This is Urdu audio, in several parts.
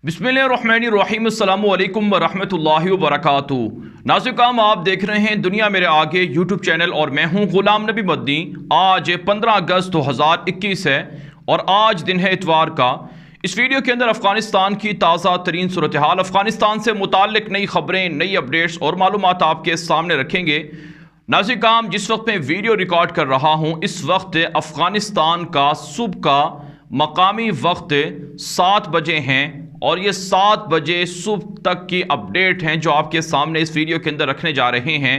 بسم اللہ الرحمن الرحیم، السلام علیکم ورحمۃ اللہ وبرکاتہ۔ ناظرین، آپ دیکھ رہے ہیں دنیا میرے آگے یوٹیوب چینل اور میں ہوں غلام نبی مدنی۔ آج 15 اگست 2021 ہے اور آج دن ہے اتوار کا۔ اس ویڈیو کے اندر افغانستان کی تازہ ترین صورتحال، افغانستان سے متعلق نئی خبریں، نئی اپڈیٹس اور معلومات آپ کے سامنے رکھیں گے۔ ناظرین، جس وقت میں ویڈیو ریکارڈ کر رہا ہوں اس وقت افغانستان کا صبح کا مقامی وقت 7 بجے ہیں اور یہ 7 بجے صبح تک کی اپڈیٹ ہیں جو آپ کے سامنے اس ویڈیو کے اندر رکھنے جا رہے ہیں۔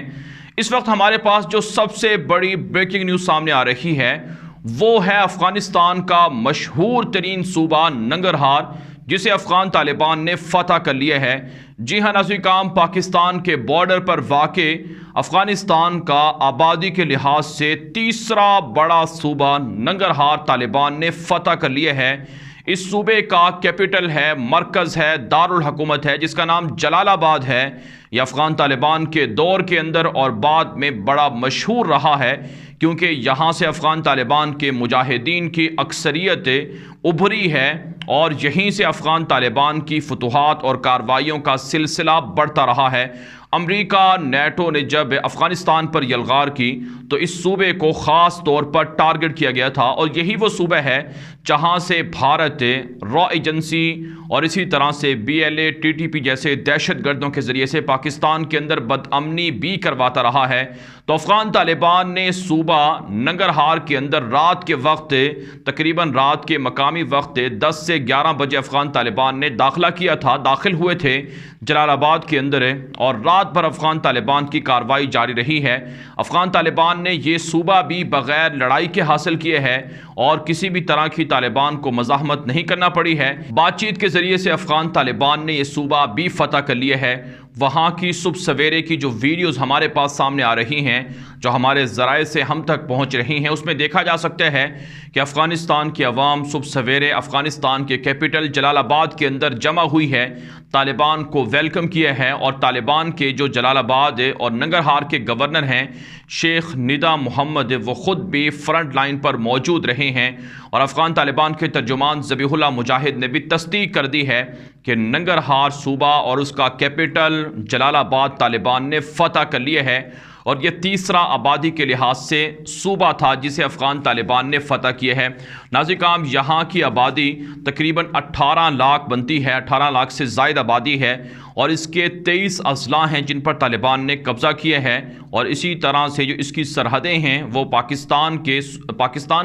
اس وقت ہمارے پاس جو سب سے بڑی بریکنگ نیوز سامنے آ رہی ہے وہ ہے افغانستان کا مشہور ترین صوبہ ننگرہار، جسے افغان طالبان نے فتح کر لیا ہے۔ جی ہاں ناظرین، پاکستان کے بارڈر پر واقع افغانستان کا آبادی کے لحاظ سے تیسرا بڑا صوبہ ننگرہار طالبان نے فتح کر لیا ہے۔ اس صوبے کا کیپٹل ہے، مرکز ہے، دارالحکومت ہے، جس کا نام جلال آباد ہے۔ یہ افغان طالبان کے دور کے اندر اور بعد میں بڑا مشہور رہا ہے، کیونکہ یہاں سے افغان طالبان کے مجاہدین کی اکثریت ابھری ہے اور یہیں سے افغان طالبان کی فتوحات اور کارروائیوں کا سلسلہ بڑھتا رہا ہے۔ امریکہ نیٹو نے جب افغانستان پر یلغار کی تو اس صوبے کو خاص طور پر ٹارگٹ کیا گیا تھا، اور یہی وہ صوبہ ہے جہاں سے بھارت را ایجنسی اور اسی طرح سے BLA TTP جیسے دہشت گردوں کے ذریعے سے پاکستان کے اندر بدامنی بھی کرواتا رہا ہے۔ تو افغان طالبان نے صوبہ ننگرہار کے اندر رات کے وقت، تقریباً رات کے مقامی وقت 10 سے 11 بجے افغان طالبان نے داخلہ کیا تھا، داخل ہوئے تھے جلال آباد کے اندر، اور رات بھر افغان طالبان کی کارروائی جاری رہی ہے۔ افغان طالبان نے یہ صوبہ بھی بغیر لڑائی کے حاصل کیے ہے اور کسی بھی طرح کی طالبان کو مزاحمت نہیں کرنا پڑی ہے۔ بات چیت کے ذریعے سے افغان طالبان نے یہ صوبہ بھی فتح کر لیا ہے۔ وہاں کی صبح سویرے کی جو ویڈیوز ہمارے پاس سامنے آ رہی ہیں، جو ہمارے ذرائع سے ہم تک پہنچ رہی ہیں، اس میں دیکھا جا سکتا ہے کہ افغانستان کی عوام صبح سویرے افغانستان کے کیپٹل جلال آباد کے اندر جمع ہوئی ہے، طالبان کو ویلکم کیا ہے، اور طالبان کے جو جلال آباد اور ننگرہار کے گورنر ہیں شیخ ندا محمد، وہ خود بھی فرنٹ لائن پر موجود رہے ہیں، اور افغان طالبان کے ترجمان ذبیح اللہ مجاہد نے بھی تصدیق کر دی ہے کہ ننگرہار صوبہ اور اس کا کیپٹل جلال آباد طالبان نے فتح کر لیا ہے، اور یہ تیسرا آبادی کے لحاظ سے صوبہ تھا جسے افغان طالبان نے فتح کیا ہے۔ ناظرین، یہاں کی آبادی تقریباً 18 لاکھ بنتی ہے، 18 لاکھ سے زائد آبادی ہے، اور اس کے 23 اضلاع ہیں جن پر طالبان نے قبضہ کیا ہے، اور اسی طرح سے جو اس کی سرحدیں ہیں وہ پاکستان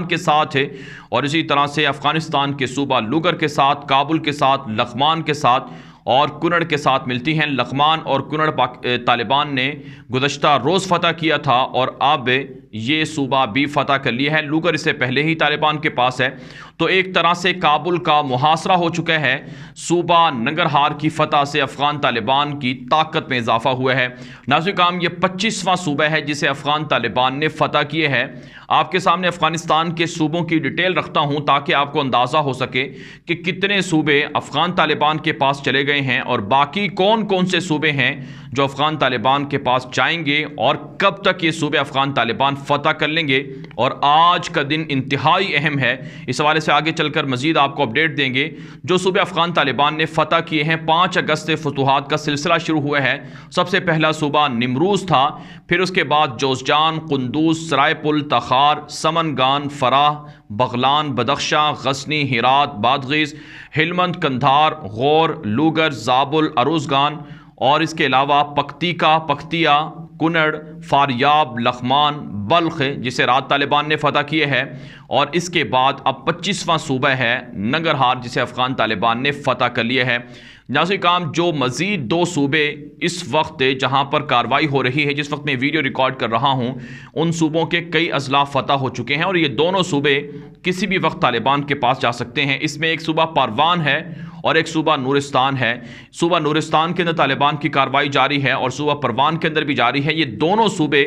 کے ساتھ ہے، اور اسی طرح سے افغانستان کے صوبہ لوگر کے ساتھ، کابل کے ساتھ، لغمان کے ساتھ اور کنڑ کے ساتھ ملتی ہیں۔ لغمان اور کنڑ طالبان نے گزشتہ روز فتح کیا تھا، اور اب یہ صوبہ بھی فتح کر لیا ہے۔ لوگر اس سے پہلے ہی طالبان کے پاس ہے، تو ایک طرح سے کابل کا محاصرہ ہو چکا ہے۔ صوبہ ننگرہار کی فتح سے افغان طالبان کی طاقت میں اضافہ ہوا ہے۔ ناظرین، یہ 25واں صوبہ ہے جسے افغان طالبان نے فتح کیے ہے۔ آپ کے سامنے افغانستان کے صوبوں کی ڈیٹیل رکھتا ہوں تاکہ آپ کو اندازہ ہو سکے کہ کتنے صوبے افغان طالبان کے پاس چلے گئے ہیں، اور باقی کون کون سے صوبے ہیں جو افغان طالبان کے پاس جائیں گے، اور کب تک یہ صوبے افغان طالبان فتح کر لیں گے۔ اور آج کا دن انتہائی اہم ہے، اس حوالے سے آگے چل کر مزید آپ کو اپڈیٹ دیں گے۔ جو صوبے افغان طالبان نے فتح کیے ہیں، 5 اگست سے فتوحات کا سلسلہ شروع ہوا ہے۔ سب سے پہلا صوبہ نیمروز تھا، پھر اس کے بعد جوزجان، قندوز، سرائےپل، تخار، سمنگان، فراہ، بغلان، بدخشاں، غزنی، ہرات، بادغیس، ہلمند، قندھار، غور، لوگر، زابل، اروزگان، اور اس کے علاوہ پکتیا، کنڑ، فاریاب، لغمان، بلخ جسے رات طالبان نے فتح کیے ہے، اور اس کے بعد اب 25واں صوبہ ہے ننگرہار جسے افغان طالبان نے فتح کر لیا ہے۔ ناظرین، جو مزید 2 صوبے اس وقت جہاں پر کارروائی ہو رہی ہے، جس وقت میں ویڈیو ریکارڈ کر رہا ہوں، ان صوبوں کے کئی اضلاع فتح ہو چکے ہیں، اور یہ دونوں صوبے کسی بھی وقت طالبان کے پاس جا سکتے ہیں۔ اس میں ایک صوبہ پروان ہے اور ایک صوبہ نورستان ہے۔ صوبہ نورستان کے اندر طالبان کی کارروائی جاری ہے اور صوبہ پروان کے اندر بھی جاری ہے۔ یہ دونوں صوبے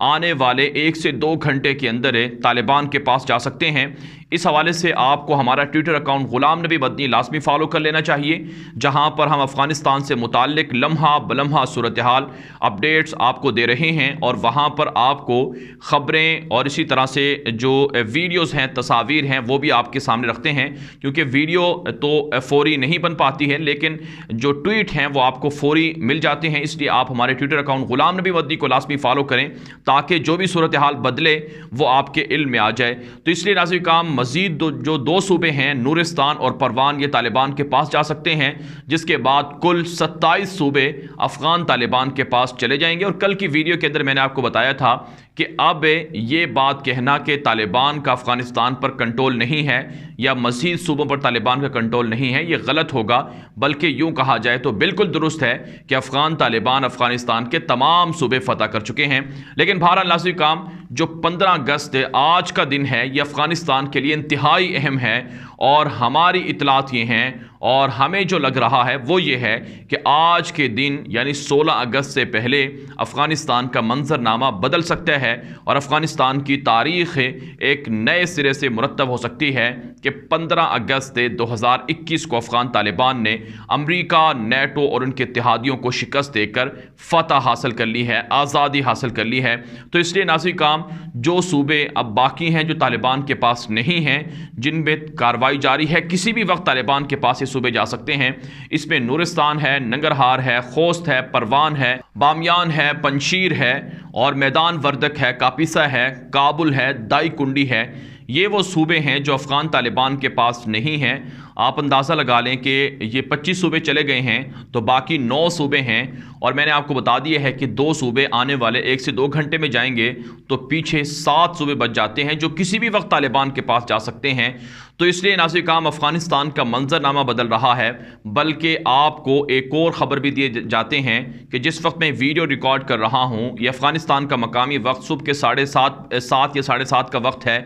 آنے والے 1 سے 2 گھنٹے کے اندر طالبان کے پاس جا سکتے ہیں۔ اس حوالے سے آپ کو ہمارا ٹویٹر اکاؤنٹ غلام نبی مدنی لازمی فالو کر لینا چاہیے، جہاں پر ہم افغانستان سے متعلق لمحہ بلمحہ صورتحال اپڈیٹس آپ کو دے رہے ہیں، اور وہاں پر آپ کو خبریں اور اسی طرح سے جو ویڈیوز ہیں، تصاویر ہیں، وہ بھی آپ کے سامنے رکھتے ہیں، کیونکہ ویڈیو تو فوری نہیں بن پاتی ہے لیکن جو ٹویٹ ہیں وہ آپ کو فوری مل جاتے ہیں۔ اس لیے آپ ہمارے ٹویٹر اکاؤنٹ غلام نبی مدنی کو لازمی فالو کریں تاکہ جو بھی صورتحال بدلے وہ آپ کے علم میں آ جائے۔ تو اس لیے ناظرین کرام، مزید جو 2 صوبے ہیں نورستان اور پروان، یہ طالبان کے پاس جا سکتے ہیں، جس کے بعد کل 27 صوبے افغان طالبان کے پاس چلے جائیں گے۔ اور کل کی ویڈیو کے اندر میں نے آپ کو بتایا تھا کہ اب یہ بات کہنا کہ طالبان کا افغانستان پر کنٹرول نہیں ہے یا مزید صوبوں پر طالبان کا کنٹرول نہیں ہے، یہ غلط ہوگا، بلکہ یوں کہا جائے تو بالکل درست ہے کہ افغان طالبان افغانستان کے تمام صوبے فتح کر چکے ہیں۔ لیکن بہرحال ناظرین کرام، جو 15 اگست آج کا دن ہے، یہ افغانستان کے لیے انتہائی اہم ہے، اور ہماری اطلاعات یہ ہیں اور ہمیں جو لگ رہا ہے وہ یہ ہے کہ آج کے دن یعنی 16 اگست سے پہلے افغانستان کا منظرنامہ بدل سکتا ہے، اور افغانستان کی تاریخ ایک نئے سرے سے مرتب ہو سکتی ہے کہ 15 اگست 2021 کو افغان طالبان نے امریکہ، نیٹو اور ان کے اتحادیوں کو شکست دے کر فتح حاصل کر لی ہے، آزادی حاصل کر لی ہے۔ تو اس لیے ناظرین کرام، جو صوبے اب باقی ہیں جو طالبان کے پاس نہیں ہیں، جن میں کارروائی جاری ہے، کسی بھی وقت طالبان کے پاس یہ صوبے جا سکتے ہیں، اس میں نورستان ہے، ننگرہار ہے، خوست ہے، پروان ہے، بامیان ہے، پنشیر ہے، اور میدان وردک ہے، کاپیسا ہے، کابل ہے، دائی کنڈی ہے۔ یہ وہ صوبے ہیں جو افغان طالبان کے پاس نہیں ہیں۔ آپ اندازہ لگا لیں کہ یہ 25 صوبے چلے گئے ہیں تو باقی 9 صوبے ہیں، اور میں نے آپ کو بتا دیا ہے کہ 2 صوبے آنے والے 1 سے 2 گھنٹے میں جائیں گے تو پیچھے 7 صوبے بچ جاتے ہیں جو کسی بھی وقت طالبان کے پاس جا سکتے ہیں۔ تو اس لیے ناظرین کرام، افغانستان کا منظرنامہ بدل رہا ہے، بلکہ آپ کو ایک اور خبر بھی دیے جاتے ہیں کہ جس وقت میں ویڈیو ریکارڈ کر رہا ہوں، یہ افغانستان کا مقامی وقت صبح کے 7:30 یا 7:30 کا وقت ہے،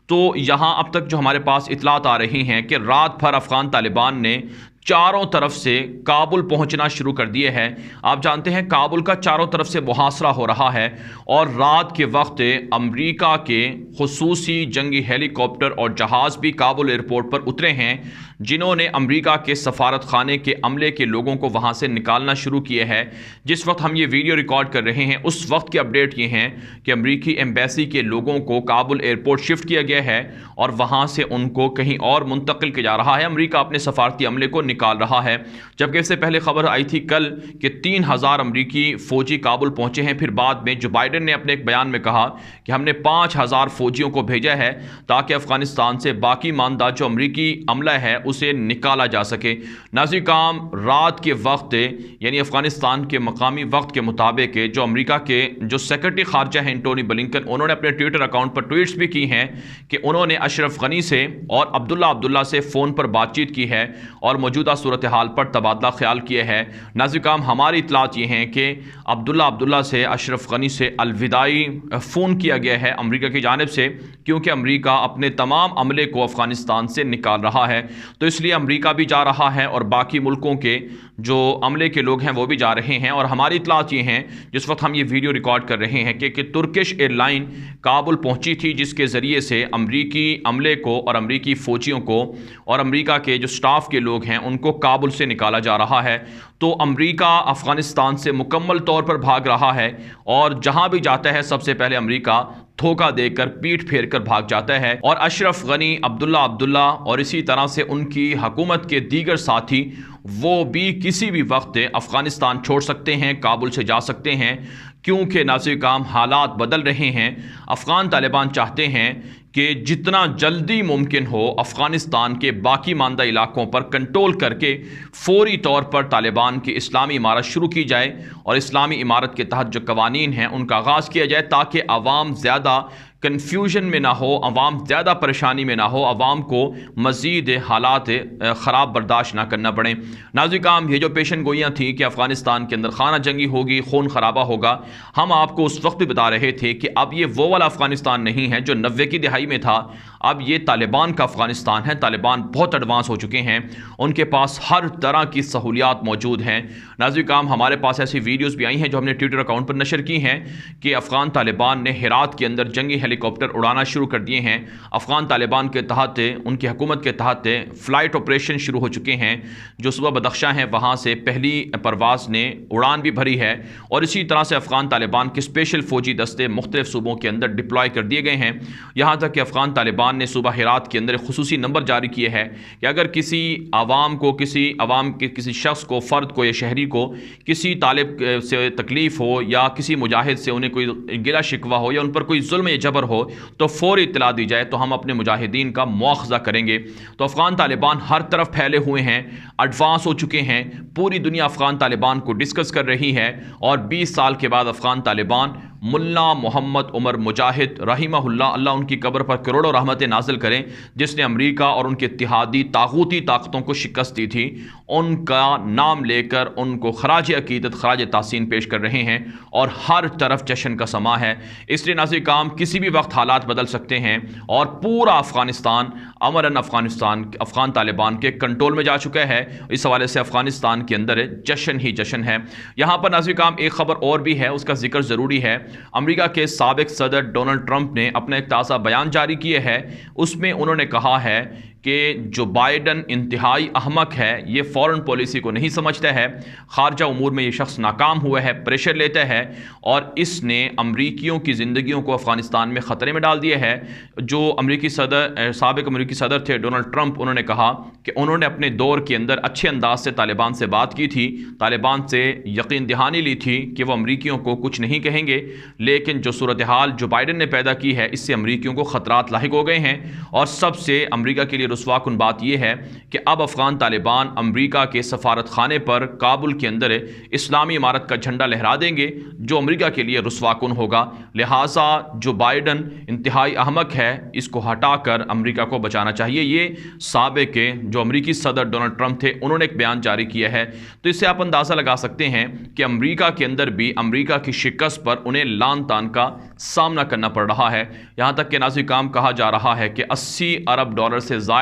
تو یہاں اب تک جو ہمارے پاس اطلاعات آ رہی ہیں کہ رات بھر افغان طالبان نے چاروں طرف سے کابل پہنچنا شروع کر دیے ہیں۔ آپ جانتے ہیں کابل کا چاروں طرف سے محاصرہ ہو رہا ہے، اور رات کے وقت امریکہ کے خصوصی جنگی ہیلی کاپٹر اور جہاز بھی کابل ایئرپورٹ پر اترے ہیں، جنہوں نے امریکہ کے سفارت خانے کے عملے کے لوگوں کو وہاں سے نکالنا شروع کیے ہیں۔ جس وقت ہم یہ ویڈیو ریکارڈ کر رہے ہیں اس وقت کی اپڈیٹ یہ ہیں کہ امریکی ایمبیسی کے لوگوں کو کابل ایئرپورٹ شفٹ کیا گیا ہے، اور وہاں سے ان کو کہیں اور منتقل کیا جا رہا ہے۔ امریکہ اپنے سفارتی عملے کو نکال رہا ہے، جبکہ اس سے پہلے خبر آئی تھی کل کہ 3000 امریکی فوجی کابل پہنچے ہیں۔ پھر بعد میں جو بائیڈن نے اپنے ایک بیان میں کہا کہ ہم نے 5000 فوجیوں کو بھیجا ہے تاکہ افغانستان سے باقی ماندہ جو امریکی عملہ ہے اسے نکالا جا سکے۔ ناظرین کرام، رات کے وقت یعنی افغانستان کے مقامی وقت کے مطابق جو امریکہ کے جو سیکرٹری خارجہ ہیں انٹونی بلنکن، انہوں نے اپنے ٹویٹر اکاؤنٹ پر ٹویٹس بھی کی ہیں کہ انہوں نے اشرف غنی سے اور عبداللہ سے فون پر بات چیت کی ہے اور موجودہ صورتحال پر تبادلہ خیال کیے ہیں۔ ناظرین کرام، ہماری اطلاعات یہ ہیں کہ عبداللہ سے اشرف غنی سے الوداعی فون کیا گیا ہے امریکہ کی جانب سے، کیونکہ امریکہ اپنے تمام عملے کو افغانستان سے نکال رہا ہے۔ تو اس لیے امریکہ بھی جا رہا ہے اور باقی ملکوں کے جو عملے کے لوگ ہیں وہ بھی جا رہے ہیں۔ اور ہماری اطلاعات یہ ہیں جس وقت ہم یہ ویڈیو ریکارڈ کر رہے ہیں کہ ترکش ایئر لائن کابل پہنچی تھی، جس کے ذریعے سے امریکی عملے کو اور امریکی فوجیوں کو اور امریکہ کے جو سٹاف کے لوگ ہیں ان کو کابل سے نکالا جا رہا ہے۔ تو امریکہ افغانستان سے مکمل طور پر بھاگ رہا ہے، اور جہاں بھی جاتا ہے سب سے پہلے امریکہ دھوکہ دے کر پیٹ پھیر کر بھاگ جاتا ہے۔ اور اشرف غنی، عبداللہ اور اسی طرح سے ان کی حکومت کے دیگر ساتھی وہ بھی کسی بھی وقت افغانستان چھوڑ سکتے ہیں، کابل سے جا سکتے ہیں، کیونکہ ناظرین کرام حالات بدل رہے ہیں۔ افغان طالبان چاہتے ہیں کہ جتنا جلدی ممکن ہو افغانستان کے باقی ماندہ علاقوں پر کنٹرول کر کے فوری طور پر طالبان کی اسلامی عمارت شروع کی جائے، اور اسلامی عمارت کے تحت جو قوانین ہیں ان کا آغاز کیا جائے تاکہ عوام زیادہ کنفیوژن میں نہ ہو، عوام زیادہ پریشانی میں نہ ہو، عوام کو مزید حالات خراب برداشت نہ کرنا پڑیں۔ ناظرین کرام، یہ جو پیشن گوئیاں تھیں کہ افغانستان کے اندر خانہ جنگی ہوگی، خون خرابہ ہوگا، ہم آپ کو اس وقت بھی بتا رہے تھے کہ اب یہ وہ والا افغانستان نہیں ہے جو 90 کی دہائی میں تھا، اب یہ طالبان کا افغانستان ہے۔ طالبان بہت ایڈوانس ہو چکے ہیں، ان کے پاس ہر طرح کی سہولیات موجود ہیں۔ ناظرین کرام، ہمارے پاس ایسی ویڈیوز بھی آئی ہیں جو ہم نے ٹویٹر اکاؤنٹ پر نشر کی ہیں کہ افغان طالبان نے ہرات کے اندر جنگی ہیلی کاپٹر اڑانا شروع کر دیے ہیں۔ افغان طالبان کے تحت، ان کی حکومت کے تحت فلائٹ آپریشن شروع ہو چکے ہیں۔ جو صوبہ بدخشاں ہے وہاں سے پہلی پرواز نے اڑان بھی بھری ہے، اور اسی طرح سے افغان طالبان کے اسپیشل فوجی دستے مختلف صوبوں کے اندر ڈپلوائے کر دیے گئے ہیں۔ یہاں تک کہ افغان طالبان نے صوبہ ہرات کے اندر خصوصی نمبر جاری کیے ہے کہ اگر کسی عوام کو، کسی شخص کو، فرد کو یا شہری کو کسی طالب سے تکلیف ہو یا کسی مجاہد سے انہیں کوئی گلہ شکوہ ہو یا ان پر کوئی ظلم یا جبر ہو تو فوری اطلاع دی جائے تو ہم اپنے مجاہدین کا مواخذہ کریں گے۔ تو افغان طالبان ہر طرف پھیلے ہوئے ہیں، ایڈوانس ہو چکے ہیں، پوری دنیا افغان طالبان کو ڈسکس کر رہی ہے، اور 20 سال کے بعد افغان طالبان ملا محمد عمر مجاہد رحمہ اللہ ان کی قبر پر کروڑوں رحمتیں نازل کریں، جس نے امریکہ اور ان کے اتحادی طاغوتی طاقتوں کو شکست دی تھی، ان کا نام لے کر ان کو خراج عقیدت، خراج تحسین پیش کر رہے ہیں، اور ہر طرف جشن کا سما ہے۔ اس لیے ناظرین کرام، کسی بھی وقت حالات بدل سکتے ہیں، اور پورا افغانستان امرن افغان طالبان کے کنٹرول میں جا چکا ہے۔ اس حوالے سے افغانستان کے اندر جشن ہی جشن ہے۔ یہاں پر ناظرین کرام ایک خبر اور بھی ہے، اس کا ذکر ضروری ہے۔ امریکہ کے سابق صدر ڈونلڈ ٹرمپ نے اپنا ایک تازہ بیان جاری کیا ہے، اس میں انہوں نے کہا ہے کہ جو بائیڈن انتہائی احمق ہے، یہ فورن پالیسی کو نہیں سمجھتا ہے، خارجہ امور میں یہ شخص ناکام ہوا ہے، پریشر لیتا ہے، اور اس نے امریکیوں کی زندگیوں کو افغانستان میں خطرے میں ڈال دیا ہے۔ جو سابق امریکی صدر تھے ڈونلڈ ٹرمپ، انہوں نے کہا کہ انہوں نے اپنے دور کے اندر اچھے انداز سے طالبان سے بات کی تھی، طالبان سے یقین دہانی لی تھی کہ وہ امریکیوں کو کچھ نہیں کہیں گے، لیکن جو صورتحال جو بائیڈن نے پیدا کی ہے، اس سے امریکیوں کو خطرات لاحق ہو گئے ہیں، اور سب سے امریکہ کے لیے رسوا کن بات یہ ہے کہ اب افغان طالبان امریکہ کے سفارت خانے پر کابل کے اندر اسلامی امارت کا جھنڈا لہرا دیں گے، جو امریکہ کے لیے رسوا کن ہوگا۔ لہٰذا جو بائیڈن انتہائی احمق ہے، اس کو ہٹا کر امریکہ کو بچانا چاہیے۔ یہ سابق جو امریکی صدر ڈونلڈ ٹرمپ تھے، انہوں نے ایک بیان جاری کیا ہے۔ تو اس سے آپ اندازہ لگا سکتے ہیں کہ امریکہ کے اندر بھی امریکہ کی شکست پر انہیں لان تان کا سامنا کرنا پڑ رہا ہے۔ یہاں تک کہ ناظرین کرام، کہا جا رہا ہے کہ 80 ارب ڈالر سے زائد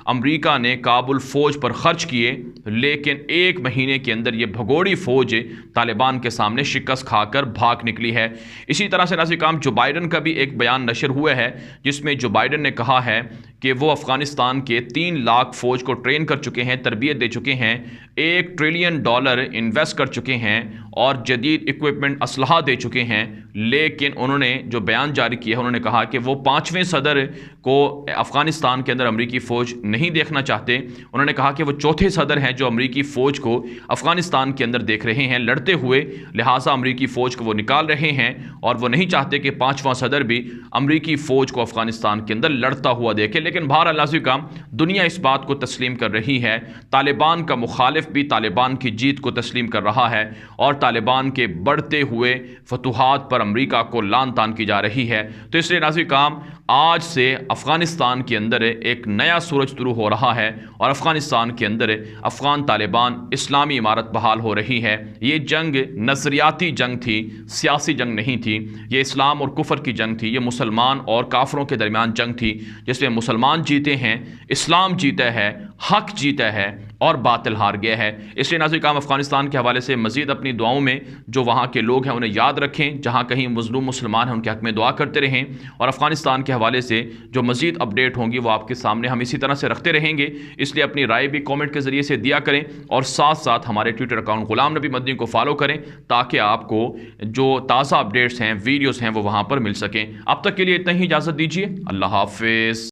امریکہ نے کابل فوج پر خرچ کیے، لیکن ایک مہینے کے اندر یہ بھگوڑی فوج طالبان کے سامنے شکست کھا کر بھاگ نکلی ہے۔ اسی طرح سے ناظرین کرام، جو بائیڈن کا بھی ایک بیان نشر ہوا ہے، جس میں جو بائیڈن نے کہا ہے کہ وہ افغانستان کے 3 لاکھ فوج کو ٹرین کر چکے ہیں، تربیت دے چکے ہیں، $1 ٹریلین انویسٹ کر چکے ہیں، اور جدید اکوپمنٹ اسلحہ دے چکے ہیں، لیکن انہوں نے جو بیان جاری کیا ہے، انہوں نے کہا کہ وہ 5ویں صدر کو افغانستان کے اندر امریکی فوج نہیں دیکھنا چاہتے۔ انہوں نے کہا کہ وہ 4تھے صدر ہیں جو امریکی فوج کو افغانستان کے اندر دیکھ رہے ہیں لڑتے ہوئے، لہٰذا امریکی فوج کو وہ نکال رہے ہیں، اور وہ نہیں چاہتے کہ 5واں صدر بھی امریکی فوج کو افغانستان کے اندر لڑتا ہوا دیکھے۔ لیکن بہرحال ناظرین کرام، دنیا اس بات کو تسلیم کر رہی ہے، طالبان کا مخالف بھی طالبان کی جیت کو تسلیم کر رہا ہے، اور طالبان کے بڑھتے ہوئے فتوحات پر امریکہ کو لان تان کی جا رہی ہے۔ تو اس لیے ناظرین کرام، آج سے افغانستان کے اندر ایک نیا سورج طلوع ہو رہا ہے، اور افغانستان کے اندر افغان طالبان اسلامی امارت بحال ہو رہی ہے۔ یہ جنگ نظریاتی جنگ تھی، سیاسی جنگ نہیں تھی، یہ اسلام اور کفر کی جنگ تھی، یہ مسلمان اور کافروں کے درمیان جنگ تھی، جس میں مسلمان جیتے ہیں، اسلام جیتا ہے، حق جیتا ہے، اور باطل ہار گیا ہے۔ اس لیے ناظرین کرام، افغانستان کے حوالے سے مزید اپنی دعاؤں میں جو وہاں کے لوگ ہیں انہیں یاد رکھیں، جہاں کہیں مظلوم مسلمان ہیں ان کے حق میں دعا کرتے رہیں، اور افغانستان کے حوالے سے جو مزید اپڈیٹ ہوں گی وہ آپ کے سامنے ہم اسی طرح سے رکھتے رہیں گے۔ اس لیے اپنی رائے بھی کامنٹ کے ذریعے سے دیا کریں، اور ساتھ ساتھ ہمارے ٹویٹر اکاؤنٹ غلام نبی مدنی کو فالو کریں، تاکہ آپ کو جو تازہ اپڈیٹس ہیں، ویڈیوز ہیں، وہ وہاں پر مل سکیں۔ اب تک کے لیے اتنا ہی، اجازت دیجیے، اللہ حافظ۔